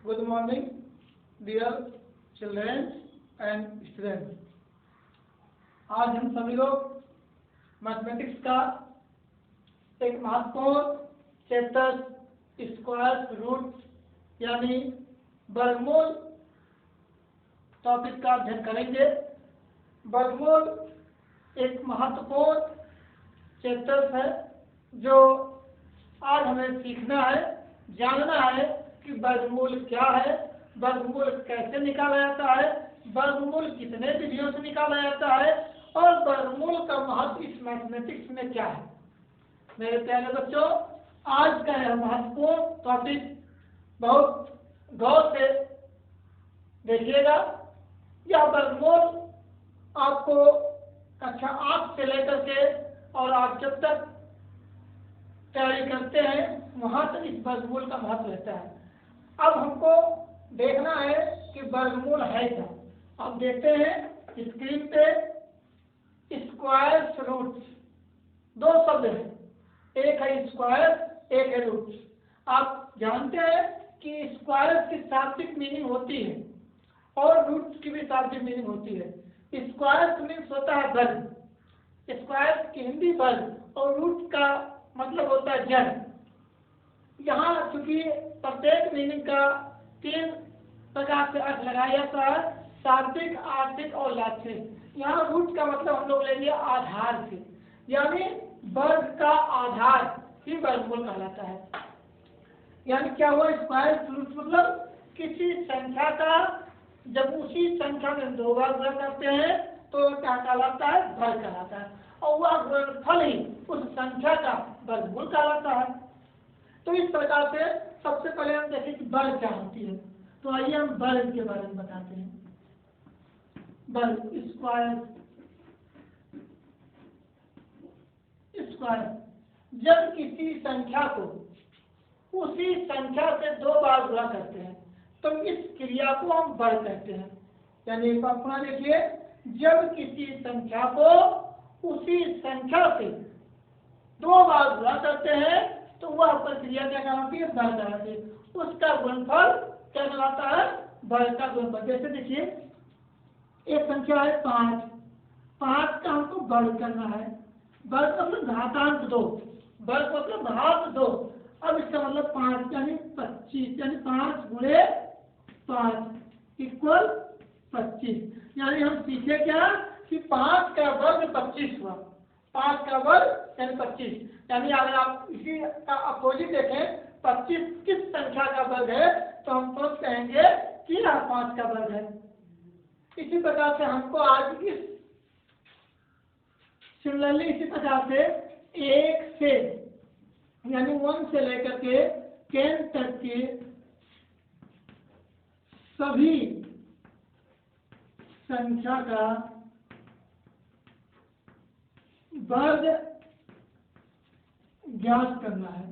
Good morning dear children and students. आज हम सभी लोग मैथमेटिक्स का एक महत्वपूर्ण चैप्टर स्क्वायर रूट यानी वर्गमूल टॉपिक का अध्ययन करेंगे। वर्गमूल एक महत्वपूर्ण चैप्टर है जो आज हमें सीखना है, जानना है कि वर्गमूल क्या है, वर्गमूल कैसे निकाला जाता है, वर्गमूल कितने विधियों से निकाला जाता है और वर्गमूल का महत्व इस मैथमेटिक्स में क्या है। मेरे प्यारे बच्चों, आज का यह महत्वपूर्ण टॉपिक बहुत गौर से देखिएगा। यह वर्गमूल आपको कक्षा 8 से लेकर के और आप जब तक तैयारी करते हैं वहां तक इस वर्गमूल का महत्व रहता है। अब हमको देखना है कि वर्गमूल है क्या। अब देखते हैं स्क्रीन पे स्क्वायर रूट्स, दो शब्द हैं, एक है स्क्वायर, एक है रूट्स। आप जानते हैं कि स्क्वायर की शाब्दिक मीनिंग होती है और रूट्स की भी शाब्दिक मीनिंग होती है। स्क्वायर मीन्स होता है वर्ग, स्क्वायर की हिंदी वर्ग, और रूट का मतलब होता है जड़। यहाँ चूंकि प्रत्येक मीनिंग का 3 प्रकार से अर्थ लगाया जाता है, शाब्दिक, आर्थिक और लाक्षणिक। यहाँ रूट का मतलब हम लोग लेंगे आधार से, यानी वर्ग का आधार ही वर्गमूल कहलाता है। यानी क्या हुआ स्क्वायर रूट मतलब किसी संख्या का जब उसी संख्या में दो बार गुणा करते हैं तो क्या कहलाता है, वर्ग कहलाता है, और वह गुणनफल ही उस संख्या का वर्गमूल कहलाता है। तो इस प्रकार से सबसे पहले हम देखें कि वर्ग क्या होती है। तो आइए हम वर्ग के बारे में बताते हैं। वर्ग स्क्वायर जब किसी संख्या को उसी संख्या से दो बार गुणा करते हैं तो इस क्रिया को हम वर्ग कहते हैं। यानी एक बार पुनः देखिए, जब किसी संख्या को उसी संख्या से दो बार गुणा करते हैं तो वह प्रक्रिया क्या कहलाती है, वर्ग कहलाती है। उसका गुणनफल क्या कहलाता है, वर्ग का गुणनफल। जैसे देखिए एक संख्या है 5, 5 का हमको वर्ग करना है। वर्ग मतलब घातांक 2, वर्ग मतलब घात 2। अब इसका मतलब 5 यानी 25, यानी 5 गुणे 5 इक्वल 25। यानी हम सीखे क्या कि 5 का वर्ग 25 हुआ, 5 का वर्ग यानी 25। यानी अगर आप इसी का अपोजिट देखें 25 किस संख्या का वर्ग है तो हम तो कहेंगे कि यह 5 का वर्ग है। इसी प्रकार से हमको आज इस सिमिलरली इसी प्रकार से 1 से यानी 1 से लेकर के 10 तक के सभी संख्या का वर्ग ज्ञात करना है,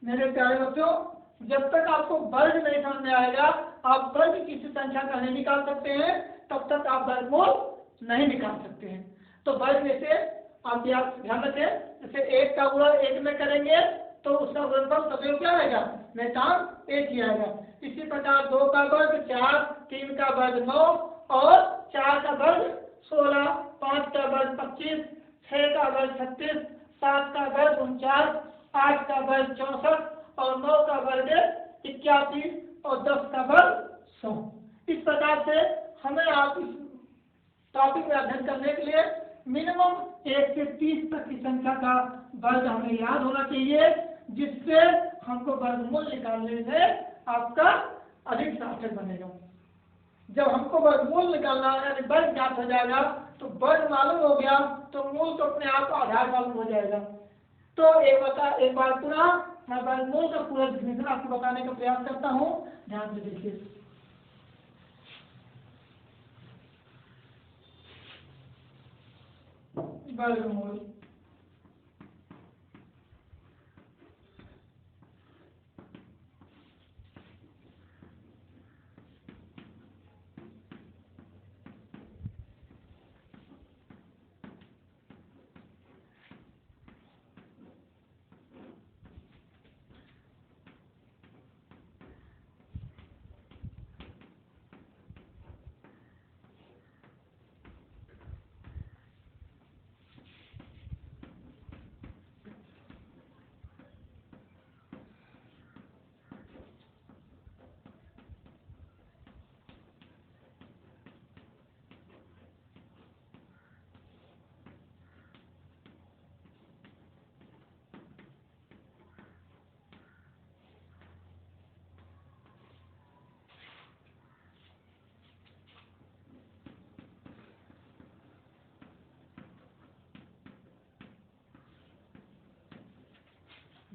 मेरे प्यारे बच्चों, जब तक आपको वर्ग नहीं समझ में आएगा, आप वर्ग किसी संख्या का नहीं निकाल सकते हैं, तब तक आप वर्गमूल नहीं निकाल सकते हैं। तो वर्ग जैसे आप ध्यान रखें, जैसे 1 का गुणा 1 में करेंगे तो उसका गुणनफल सभी क्या आएगा, नियतांक 1 ही आएगा। इसी प्रकार 2 का वर्ग 4, 3 का वर्ग 9 और 4 का वर्ग 16, 5 का वर्ग 25, 6 का वर्ग 36, 7 का वर्ग 49, 8 का वर्ग 64 और 9 का वर्ग 81 और 10 का वर्ग 100। इस प्रकार से हमें आप इस टॉपिक में अध्ययन करने के लिए मिनिमम 1 से 30 तक की संख्या का वर्ग हमें याद होना चाहिए, जिससे हमको वर्गमूल निकालने में आपका अधिक सार्थक बनेगा। जब हमको वर्गमूल निकालना यानी वर्ग ज्ञात हो जाएगा तो वर्ग मालूम हो गया तो मूल तो अपने आप आधार मालूम हो जाएगा। तो एक बार पुनः मैं वर्गमूल का पूरा डिफिनेशन आपको बताने का प्रयास करता हूँ, ध्यान से देखिए। वर्गमूल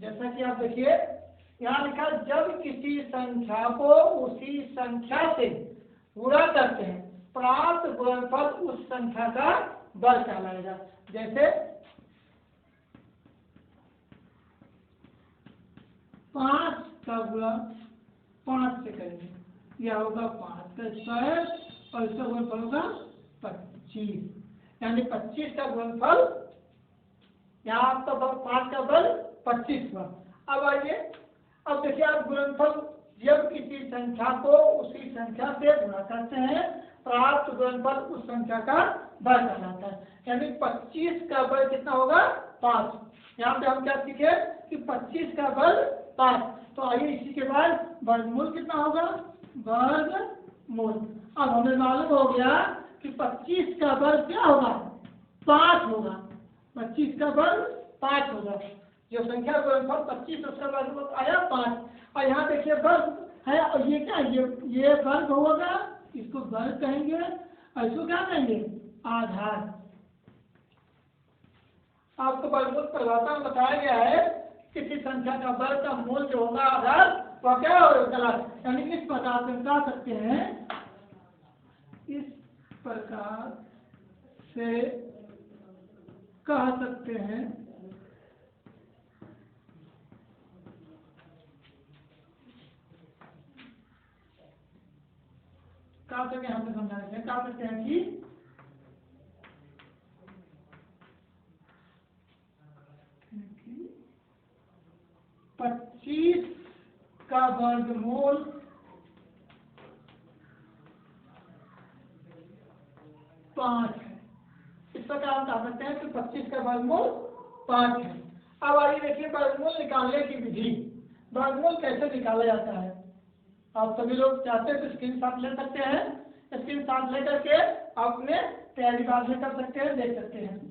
जैसा कि आप देखिए यहाँ लिखा, जब किसी संख्या को उसी संख्या से गुणा करते हैं प्राप्त गुणनफल उस संख्या का वर्ग कहलाएगा। जैसे 5 का गुणा 5 से करेंगे, यह होगा 5 का स्क्वायर और इसका गुणनफल होगा 25, यानी 25 का गुणनफल, यहाँ आपका 5 का बल 25 हुआ। अब आइए, अब देखिए आप गुणनफल जब किसी संख्या को उसी संख्या से गुणा करते हैं प्राप्त गुणनफल उस संख्या का वर्ग कहलाता है, यानी 25 का वर्ग कितना होगा 5। यहाँ पे हम क्या सीखे कि 25 का वर्ग 5, तो आइए इसी के बाद वर्गमूल कितना होगा, वर्गमूल। अब हमें मालूम हो गया कि 25 का वर्ग क्या होगा 5 होगा, 25 का वर्ग 5 होगा, जो संख्या गुणनफल 25 उसका वर्ग आया 5। और यहाँ देखिए वर्ग है और ये क्या, ये वर्ग होगा, इसको वर्ग कहेंगे और इसको क्या कहेंगे आधार। आपको वर्गमूल परिभाषा में बताया गया है किसी संख्या का वर्ग का मूल जो होगा आधार वह क्या होगा, यानी इस प्रकार से कह सकते हैं, इस प्रकार से कह सकते हैं कह सकते हैं, हम समझा रहे हैं, कह सकते हैं कि पच्चीस का वर्गमूल 5 है। इस प्रकार हम कह सकते हैं कि 25 का वर्गमूल 5 है। अब आइए देखिए वर्गमूल निकालने की विधि, वर्गमूल कैसे निकाला जाता है। आप सभी लोग चाहते हैं तो स्क्रीन शॉट ले सकते हैं, स्क्रीन शॉट ले करके अपने तैयारी बाद में कर सकते हैं, देख सकते हैं।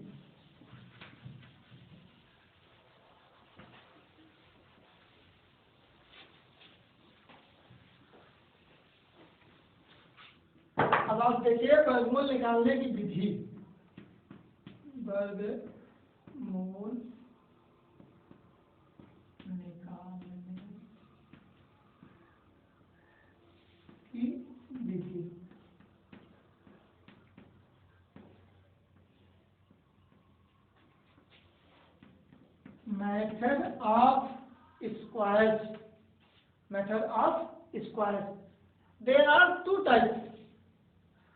अब आप देखिए वर्गमूल निकालने की विधि, वर्गमूल निकालने की विधि। Method of squares, method of squares, there are 2 types.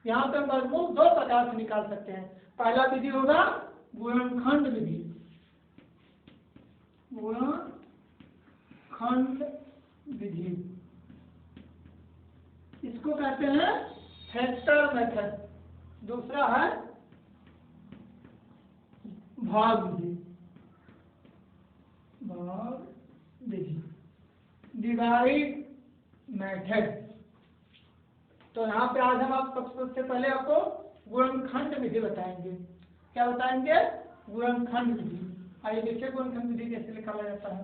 यहाँ पे वर्गमूल 2 प्रकार से निकाल सकते हैं। पहला विधि होगा गुणनखंड विधि, गुणनखंड विधि, इसको कहते हैं फैक्टर मेथड। दूसरा है भाग विधि, भाग विधि, डिवाइड मेथड। तो यहाँ पे आज हम सबसे पहले आपको गुणनखंड विधि बताएंगे। क्या बताएंगे, गुणनखंड विधि। आइए देखिए गुणनखंड विधि कैसे निकाला जाता है।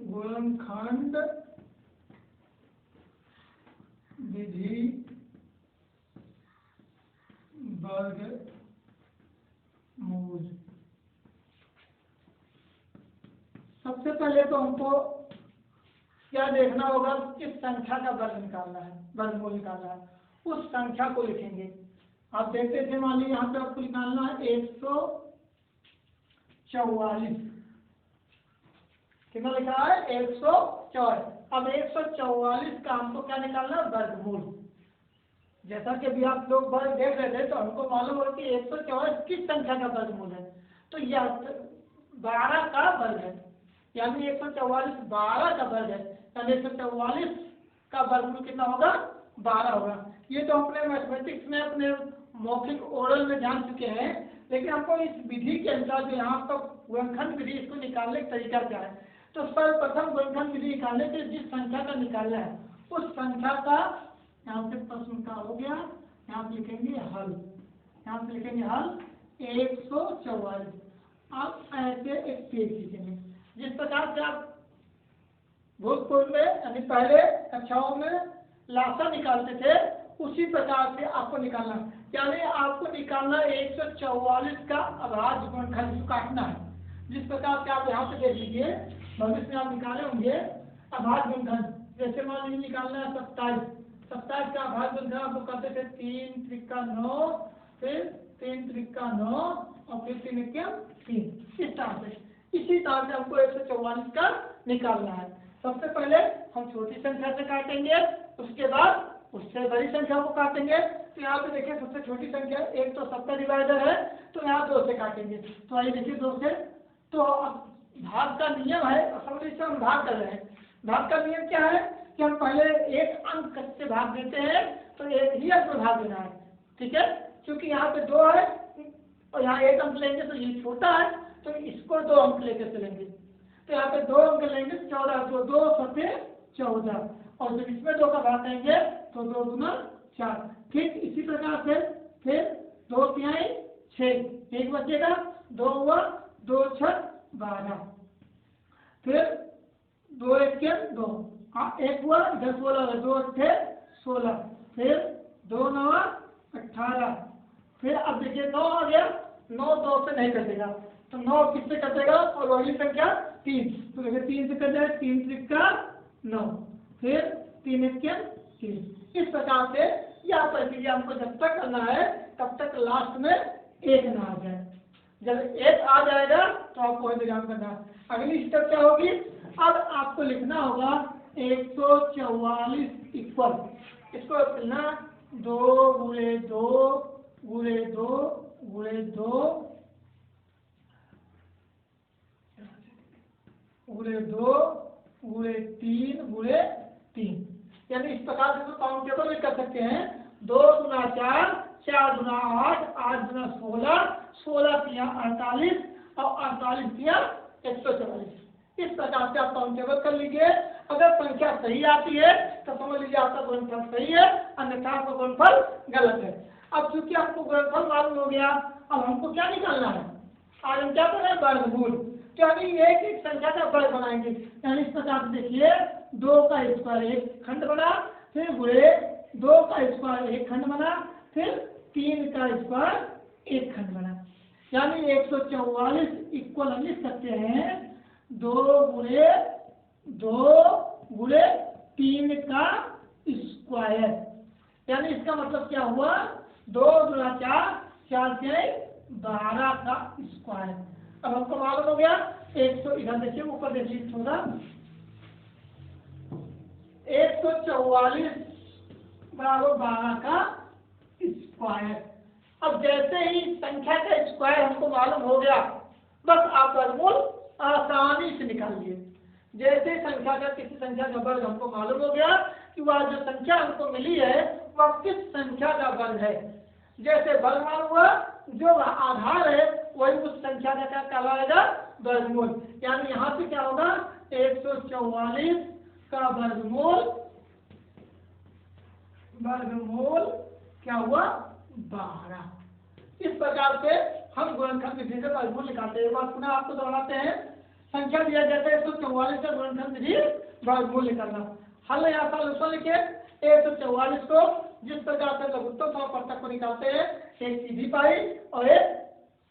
गुणनखंड विधि वर्गमूल। सबसे पहले तो हमको क्या देखना होगा, किस संख्या का वर्ग निकालना है, वर्गमूल निकालना है, उस संख्या को लिखेंगे। आप देखते थे, मान लीजिए यहाँ पे आपको निकालना है 144, कितना लिखा है 144। अब 144 का हमको क्या निकालना है, वर्गमूल। जैसा कि अभी आप लोग वर्ग देख रहे थे तो हमको मालूम हो कि 144 किस संख्या का वर्गमूल है, तो यह 12 का वर्ग है, यानी 144 12 का वर्ग है, यानी 144 का वर्गमूल कितना होगा 12 होगा। ये तो अपने मैथमेटिक्स में अपने मौखिक ओरल में जान चुके हैं, लेकिन हमको इस विधि के अनुसार जो यहाँ पर गुणनखंड विधि, इसको निकालने का तरीका क्या है। तो सर्वप्रथम गुणनखंड विधि निकालने के जिस संख्या का निकालना है उस संख्या का यहाँ से प्रश्न का हो गया, यहाँ पे लिखेंगे हल, यहाँ पे लिखेंगे हल 144। अब ऐसे एक पेज लिखेंगे, जिस प्रकार से आप भूतपूर्व में यानी पहले कक्षाओं में लासा निकालते थे उसी प्रकार से आपको निकालना, यानी आपको निकालना 144 का अभाज्य गुणनखंड जो काटना है। जिस प्रकार से आप यहाँ पे देख लीजिए, भविष्य में आप निकाले होंगे अभाज्य गुणनखंड। जैसे मान लीजिए निकालना है 27 का अभाज्य गुणनखंड आपको करते थे 3 त्रिका 9, फिर 3 त्रिका 9 और फिर 3 एकम 3, इस तरह से। इसी तरह से हमको 144 का निकालना है। सबसे पहले हम छोटी संख्या से काटेंगे, उसके बाद उससे बड़ी संख्या को काटेंगे। तो यहाँ पे देखिए सबसे छोटी संख्या एक तो 70 डिवाइडर है, तो यहाँ 2 से काटेंगे। तो आइए देखिए 2 से, तो अब भाग का नियम है, असल से हम भाग कर रहे हैं। भाग का नियम क्या है कि हम पहले एक अंक से भाग देते हैं, तो एक ही अंक में भाग देना है, ठीक है। क्योंकि यहाँ पे 2 है और यहाँ 1 अंक लेंगे तो ये छोटा है, तो इसको 2 अंक लेकर चलेंगे। तो यहाँ पे 2 अंक लेंगे 14, तो 2 सत्ते 14, और जब इसमें 2 का भाग देंगे तो 2 गुना 4। ठीक इसी प्रकार से फिर 2 तिहाई 6, 1 बचेगा, 2 हुआ, 2 6 12, फिर 2 1 2, 1 हुआ, इधर 16, 2 8 16, फिर 2 9 18, फिर अब देखिए 9 आ गया, 9 2 से नहीं कटेगा, तो 9 किससे कटेगा, और वही संख्या 3, तो देखिए 3 से कट जाए, 3 त्रिका 9, फिर 3 एकम 3। इस प्रकार से यह प्रक्रिया हमको जब तक करना है तब तक लास्ट में 1 ना आ जाए। जब 1 आ जाएगा तो आपको इंतजाम करना है। अगली स्टेप क्या होगी, अब आपको लिखना होगा 144 इक्वल, इसको लिखना 2 गुणे 2 गुणे 2 गुणे 2 गुणे 2 गुणे 3 गुणे 3। यानी इस प्रकार से तो काउंट टेबल में कर सकते हैं। 2 गुना 4, 4 गुना 8, 8 गुना 16, 16 तिया 48 और 48 तिया 144। इस प्रकार से आप काउंट टेबल कर लीजिए। अगर संख्या सही आती है तो समझ लीजिए आपका गुणनफल सही है, अन्यथा आपका गुणनफल गलत है। अब चूंकि आपको गुणनफल मालूम हो गया, अब हमको क्या निकालना है, आज हम क्या कर रहे हैं, वर्गमूल। यानी एक एक संख्या का वर्ग बनाएंगे। यानी इस प्रकार से देखिए 2 का स्क्वायर 1 खंड बना, फिर गुणे 2 का स्क्वायर 1 खंड बना, फिर 3 का स्क्वायर 1 खंड बना। यानी 144 इक्वल हम लिख सकते हैं 2 गुणे 2 गुणे 3 का स्क्वायर। यानी इसका मतलब क्या हुआ, 2 गुना 4, 4 से 12 का स्क्वायर। अब हमको मालूम हो गया 100, इधर देखिए ऊपर देखिए थोड़ा, 144 बराबर 12 का स्क्वायर। अब जैसे ही संख्या का स्क्वायर हमको मालूम हो गया, बस आप वर्गमूल आसानी से निकालिए। जैसे संख्या का किसी संख्या का वर्ग हमको मालूम हो गया कि वह जो संख्या हमको मिली है वह किस संख्या का वर्ग है, जैसे वर्ग मालूम हुआ, जो आधार है वही उस संख्या का क्या कहलाएगा, वर्गमूल। यानी यहाँ पे क्या होगा, 144 का वर्गमूल, वर्गमूल क्या हुआ, 12। इस प्रकार से हम गुणनखंड विधि से वर्गमूल निकालते हैं। एक बार पुनः आपको दोहराते हैं, संख्या दिया जाता है 144 का गुणनखंड विधि वर्गमूल निकालना। हल यहाँ सॉल्यूशन लिखे 144 को जिस प्रकार से लघुत्तम समापवर्तक को निकालते हैं, एक सीधी पाई और एक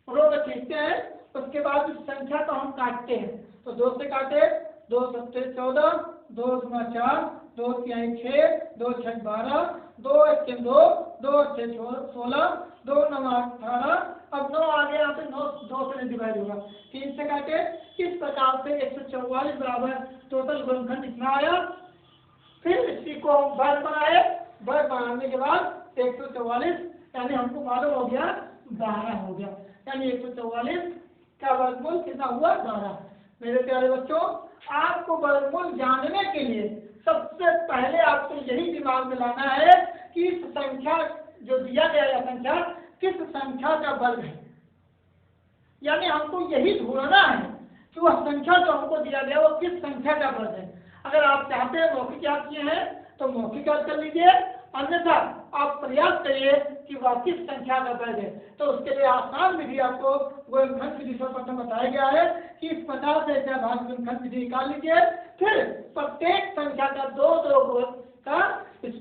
रोग खींचते हैं, उसके बाद इस संख्या को हम काटते हैं। तो 2 से काटे, 2 सत्ते 14, 2 गुना 4, 2 तिहाई 6, 2 6 12, 2 1 2, 2 6 16, 2 9 18। अब 9 आगे यहाँ पे 9 2 से डिवाइड होगा, 3 से काटे। इस प्रकार से 144 बराबर टोटल गुणनखंड इतना आया। फिर इसी को हम वर्ग बनाए, वर्ग बनाने के बाद 144 यानी हमको मालूम हो गया 12 हो गया। यानी 144 का वर्गमूल कितना हुआ, 12। मेरे प्यारे बच्चों, आपको वर्गमूल जानने के लिए सबसे पहले आपको यही दिमाग में लाना है कि इस संख्या जो दिया गया या संख्या किस संख्या का वर्ग है। यानी हमको यही ढूंढना है कि वह संख्या जो हमको दिया गया वो किस संख्या का वर्ग है। अगर आप चाहते हैं मौखिक याद किए हैं तो मौखिक याद कर लीजिए, अन्यथा आप प्रयास करिए कि वह किस संख्या का वर्ग है। तो उसके लिए आसान विधि आपको गुणनखंड विधि सर्वप्रथम बताया गया है कि इस प्रकार से गुणनखंड विधि निकाल लीजिए। फिर प्रत्येक संख्या का 2 2 का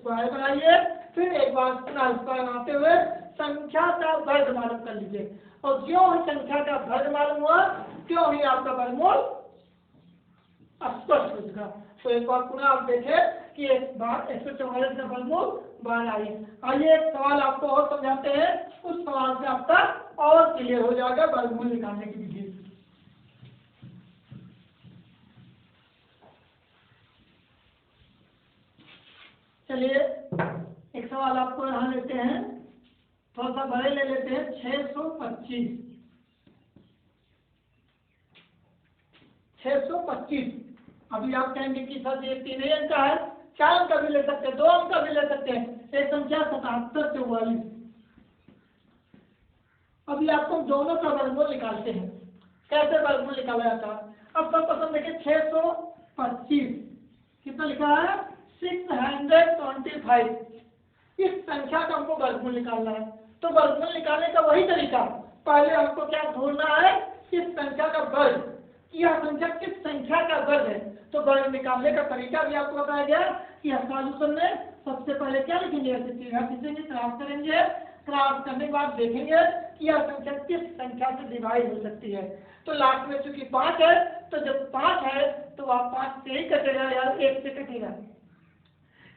स्क्वायर बनाइए, फिर एक बार पुनः स्क्वायर बनाते हुए संख्या का वर्ग मालूम कर लीजिए, और ज्यों ही संख्या का वर्ग मालूम हुआ त्यों ही आपका वर्गमूल स्पष्ट हो चुका। तो एक बार पुनः आप देखें कि एक बार 144 का वर्गमूल बाहर आइए एक सवाल आपको और समझाते हैं, उस सवाल से आपका और क्लियर हो जाएगा वर्गमूल निकालने की विधि। चलिए एक सवाल आपको यहाँ लेते हैं, थोड़ा सा बड़े ले लेते हैं। 625 अभी आप कहेंगे कि सर ये 3 अंक का है, 4 अंक का भी ले सकते हैं, 2 अंक का भी ले सकते हैं, एक संख्या 7744। अभी आपको दोनों का वर्गमूल निकालते हैं। कैसे वर्गमूल निकाला जाता है? अब सर्वप्रथम देखिए 625 कितना लिखा है 625। इस संख्या का हमको वर्गमूल निकालना है। तो वर्गमूल निकालने का वही तरीका, पहले हमको क्या ढूंढना है इस संख्या का वर्ग, यह संख्या किस संख्या का वर्ग है। तो वर्ग निकालने का तरीका भी आपको बताया गया कि सॉल्यूशन में सबसे पहले क्या लिखेंगे, खींचेंगे, क्रॉस करेंगे, क्रॉस करने के बाद देखेंगे कि यह संख्या किस संख्या से डिवाइड हो सकती है। तो लास्ट में चूंकि 5 है, तो जब 5 है तो आप 5 से ही कटेगा या 1 से कटेगा।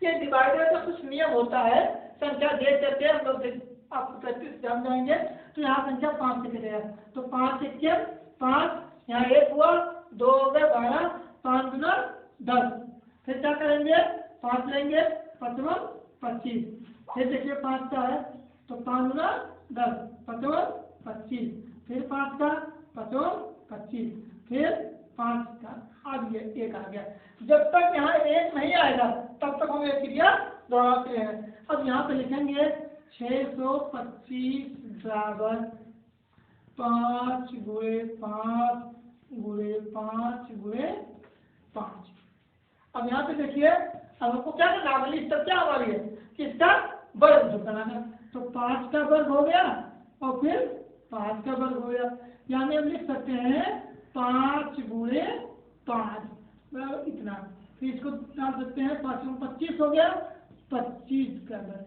ये डिवाइडर का कुछ नियम होता है, संख्या देख करके हम लोग आपको प्रैक्टिस जान जाएंगे। तो यहाँ संख्या 5 से कटेगा, तो 5 1 5, यहाँ 1 हुआ, 2 हो गए 12, 5 गुना 10। फिर क्या करेंगे 5 लेंगे, 5 25, फिर देखिए 5 का है तो 5 गुना 10, 5 25, फिर 5 का 5 25, फिर 5 का अब ये 1 आ गया। जब तक यहाँ 1 नहीं आएगा तब तक हम ये क्रिया दोहराते हैं। अब यहाँ पे लिखेंगे 625 बराबर 5 गुणे 5 गुणे 5 गुणे 5। अब यहाँ पे देखिए अब हमको क्या करना है, अगली स्टेप क्या हमारी है कि इसका वर्ग जो कराना। तो 5 का वर्ग हो गया और फिर 5 का वर्ग हो गया, यानी हम लिख सकते हैं 5 गुणे 5 बराबर इतना। फिर इसको डाल सकते हैं 5 में 25 हो गया, 25 का वर्ग।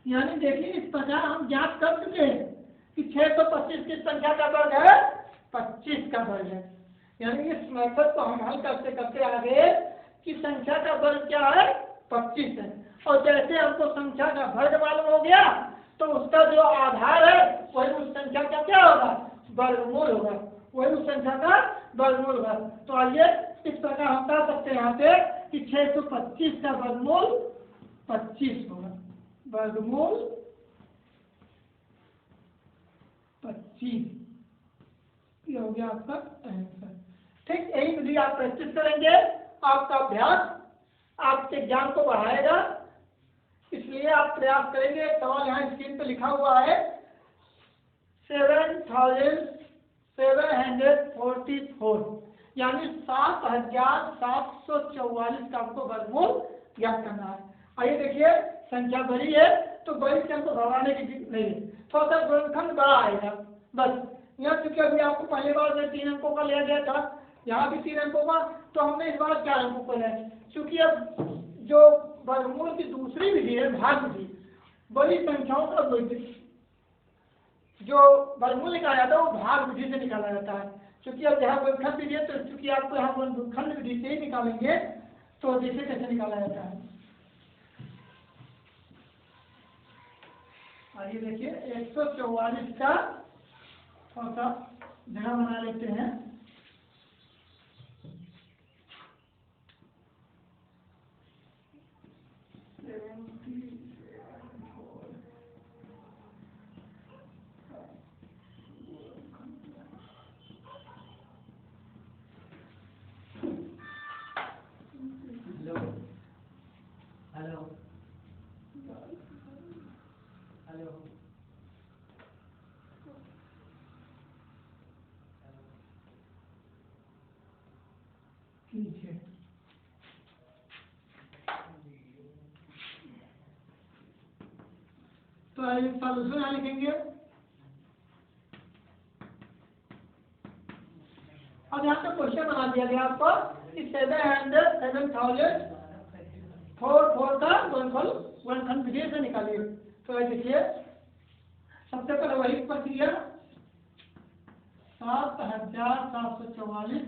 यानी देखिए इस प्रकार हम ज्ञात कर चुके हैं कि 625 की संख्या का वर्ग है 25 का वर्ग है। यानी इस मेथड को हम हल करते करते आगे कि संख्या का वर्ग क्या है 25 है। और जैसे हमको संख्या का वर्ग मालूम हो गया तो उसका जो आधार है वही उस संख्या का क्या होगा, वर्गमूल होगा, वही उस संख्या का वर्गमूल होगा। तो आइए इस प्रकार हम कह सकते हैं यहाँ पे कि 625 का वर्गमूल 25 होगा, वर्गमूल 25। ये हो गया आपका आंसर। ठीक यही विधि आप प्रैक्टिस करेंगे, आपका अभ्यास आपके ज्ञान को बढ़ाएगा, इसलिए आप प्रयास करेंगे। सवाल यहाँ स्क्रीन पे लिखा हुआ है 7744, यानी 7744 का हमको वर्गमूल ज्ञात करना है। आइए देखिए संख्या बड़ी है तो बड़ी से हमको घबराने की नहीं है, थोड़ा सा गुणनखंड बड़ा आएगा बस। यहाँ चूंकि अभी आपको पहली बार में 3 अंकों का लिया गया था, यहाँ भी 3 अंकों का, तो हमने इस बार 4 अंकों को लिया है। चूंकि अब जो वर्गमूल की दूसरी विधि है भाग विधि, बड़ी संख्याओं का जो वर्गमूल निकाला जाता है वो भाग विधि से निकाला जाता है। चूंकि अब यहाँ गुणनखंड विधि है तो चूंकि आपको यहाँ गुणनखंड विधि से ही निकालेंगे, तो देखिए कैसे निकाला जाता है। आइए देखिए 144 का थोड़ा सा जगह बना लेते हैं। हेलो हेलो ठीक है, तो सॉल्यूशन यहाँ लिखेंगे। अब यहाँ पे क्वेश्चन बना दिया गया आपको कि 7,4,4 का गुणनखंड विधि से निकालिए। तो देखिए सबसे पहले वही प्रक्रिया 7744।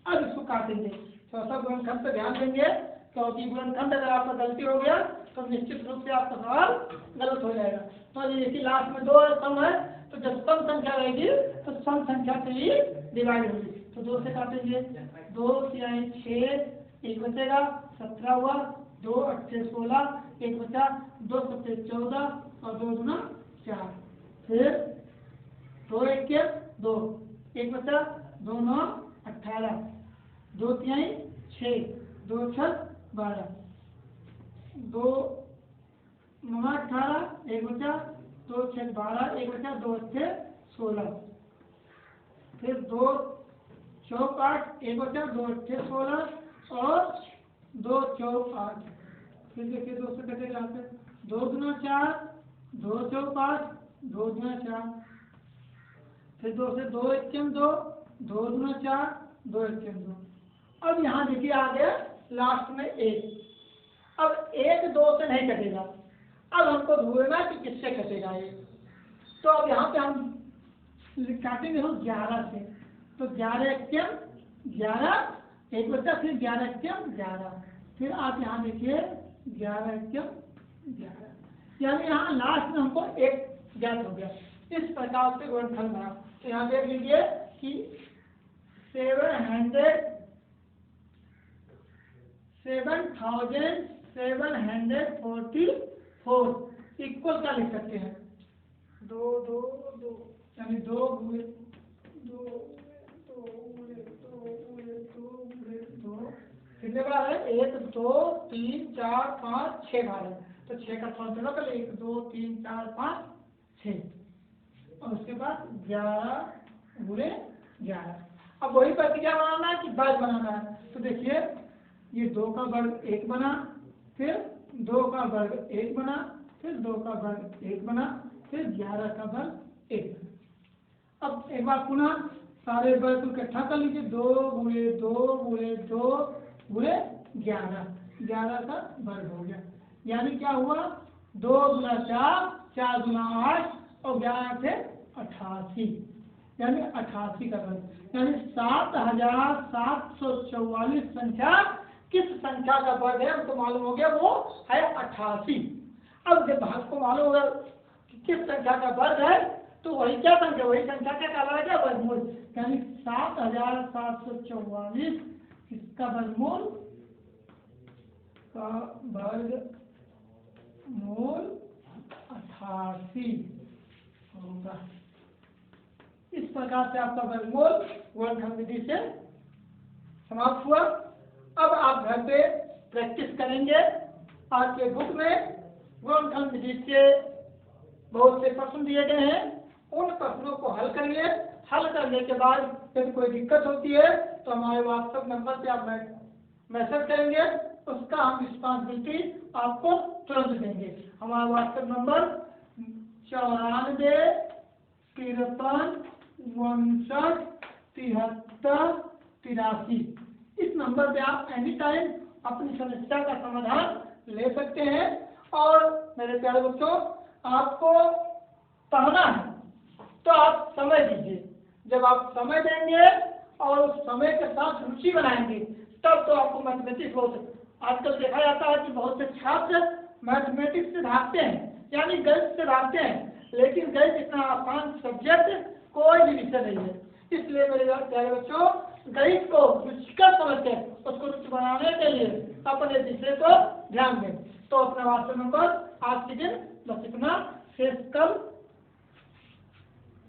अब इसको काटेंगे। थोड़ा गुणनखंड पे ध्यान देंगे, क्योंकि गुणनखंड अगर आपका गलती हो गया तो निश्चित रूप से आपका सवाल गलत हो जाएगा। तो देखिए लास्ट में 2 सम है, तो जब सम संख्या रहेगी तो सम संख्या से ही डिवाइड होगी। तो 2 से काटेंगे, 2 तिहाई 6, 1 बचेगा, 17 हुआ, 2 8 16, 1 बचा, 2 7 14 और 2 दूना 4, फिर 2 1 2, 1 बचा, 2 9 18, 2 तिहाई 6, 2 6 12, 2 9 18, 1 बचा, 2 6 12, 1 बचा, 2 8 16, फिर 2 चौक 8, 1 बचा, 2 8 16 और 2 चौक 8। फिर देखिए 2 से कटेगा यहाँ पे, 2 दूना 4, 2 चौक 8, 2 दूना 4, फिर 2 से 2 1 2, 2 दूना 4, 2 1 2। अब यहाँ देखिए आ गया लास्ट में 1। अब 1 2 से नहीं कटेगा, अब हमको ढूंढना कि किससे कटेगा ये। तो अब यहाँ पे हम काटेंगे हम 11 से। तो 11 1 11, 1 बचा, फिर 11 1 11, फिर आप यहाँ देखिए 11 1 11, यानी यहाँ लास्ट में हमको 1 ज्ञात हो गया। इस प्रकार से गुणनखंड बना। तो यहाँ देख लीजिए कि 7744 इक्वल का लिख सकते हैं, 2 2 2, यानी 2 गुणे 2 2 गुणे 2 गुणे 2 गुणे 2, कितने बार है? 1 2 3 4 5 6 बार है। तो 6 का 5 जगह कर 1 2 3 4 5 6, और उसके बाद 11 गुणे 11। अब वही प्रक्रिया बनाना है कि वर्ग बनाना है। तो देखिए ये 2 का वर्ग 1 बना, फिर 2 का वर्ग 1 बना, फिर 2 का वर्ग 1 बना, फिर 11 का वर्ग 1 बना। अब एक बार पुनः सारे वर्ग को इकट्ठा कर लीजिए, 2 गुणे 2 गुणे 2 गुणे 11, 11 का वर्ग हो गया। यानी क्या हुआ? 2 गुना 4, 4 गुना 8 और 11 से 88, यानी 88 का वर्ग। यानी 7744 संख्या किस संख्या का वर्ग है हमको मालूम हो गया, वो है 88। अब जब भाग को मालूम होगा कि किस संख्या का वर्ग है, तो वही क्या संख्या, वही संख्या क्या कहलाएगा? वर्गमूल। यानी 7744 किसका वर्गमूल? का वर्गमूल 88 होगा। इस प्रकार से आपका वर्गमूल गुणनखंड विधि से समाप्त हुआ। अब आप घर पे प्रैक्टिस करेंगे। आपके बुक में गुणनखंड विधि से बहुत से प्रश्न दिए गए हैं, उन प्रश्नों को हल करिए। हल करने के बाद यदि कोई दिक्कत होती है तो हमारे व्हाट्सएप नंबर पे आप मैसेज करेंगे, उसका हम रिस्पॉन्सिबिलिटी आपको तुरंत देंगे। हमारा व्हाट्सएप नंबर 94 53 59 73 83। इस नंबर पे आप एनी टाइम अपनी समस्या का समाधान ले सकते हैं। और मेरे प्यारे बच्चों, आपको पढ़ना है तो आप समय दीजिए। जब आप समय देंगे और उस समय के साथ रुचि बनाएंगे, तब तो आपको मैथमेटिक्स हो सकता। आजकल देखा जाता है कि बहुत से छात्र मैथमेटिक्स से भागते हैं, यानी गणित से भागते हैं, लेकिन गणित इतना आसान सब्जेक्ट कोई भी विषय नहीं है। इसलिए मेरे प्यारे बच्चों, गणित को रुचिकर समझते हैं, उसको रुचि बनाने के लिए अपने विषय को ध्यान दें। तो अपना व्हाट्सएप नंबर आज के दिन बस इतना, शेष कल